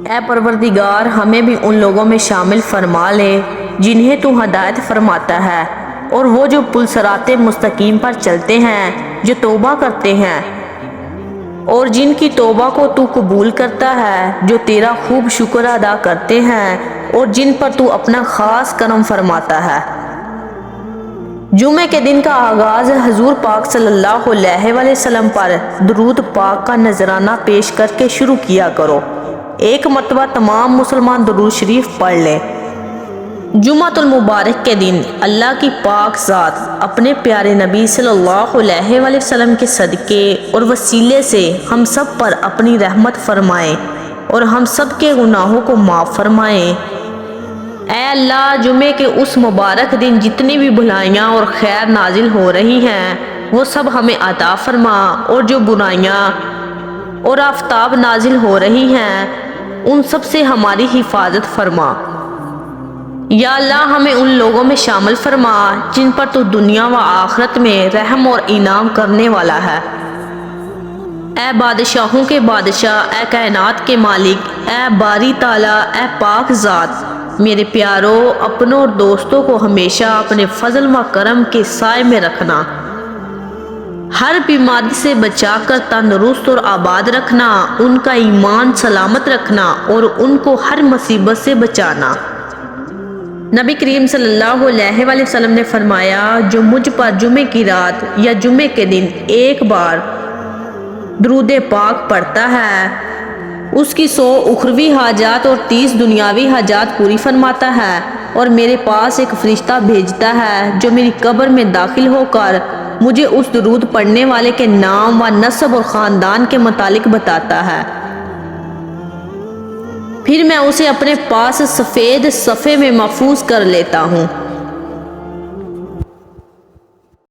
اے پروردگار ہمیں بھی ان لوگوں میں شامل فرما لے جنہیں تو ہدایت فرماتا ہے، اور وہ جو پل صراط مستقیم پر چلتے ہیں، جو توبہ کرتے ہیں اور جن کی توبہ کو تو قبول کرتا ہے، جو تیرا خوب شکر ادا کرتے ہیں اور جن پر تو اپنا خاص کرم فرماتا ہے۔ جمعے کے دن کا آغاز حضور پاک صلی اللہ علیہ وسلم پر درود پاک کا نذرانہ پیش کر کے شروع کیا کرو۔ ایک مرتبہ تمام مسلمان درود شریف پڑھ لیں۔ جمعۃ المبارک کے دن اللہ کی پاک ذات اپنے پیارے نبی صلی اللہ علیہ وسلم کے صدقے اور وسیلے سے ہم سب پر اپنی رحمت فرمائے اور ہم سب کے گناہوں کو معاف فرمائے۔ اے اللہ، جمعے کے اس مبارک دن جتنی بھی بھلائیاں اور خیر نازل ہو رہی ہیں وہ سب ہمیں عطا فرما، اور جو برائیاں اور آفتاب نازل ہو رہی ہیں ان سب سے ہماری حفاظت فرما۔ یا اللہ، ہمیں ان لوگوں میں شامل فرما جن پر تو دنیا و آخرت میں رحم اور انعام کرنے والا ہے۔ اے بادشاہوں کے بادشاہ، اے کائنات کے مالک، اے باری تعالیٰ، اے پاک ذات، میرے پیاروں، اپنوں اور دوستوں کو ہمیشہ اپنے فضل و کرم کے سائے میں رکھنا، ہر بیماری سے بچا کر تندرست اور آباد رکھنا، ان کا ایمان سلامت رکھنا اور ان کو ہر مصیبت سے بچانا۔ نبی کریم صلی اللہ علیہ وآلہ وسلم نے فرمایا، جو مجھ پر جمعے کی رات یا جمعے کے دن ایک بار درود پاک پڑھتا ہے اس کی 100 اخروی حاجات اور 30 دنیاوی حاجات پوری فرماتا ہے، اور میرے پاس ایک فرشتہ بھیجتا ہے جو میری قبر میں داخل ہو کر مجھے اس درود پڑھنے والے کے نام و نسب اور خاندان کے متعلق بتاتا ہے۔ پھر میں اسے اپنے پاس سفید صفحے میں محفوظ کر لیتا ہوں۔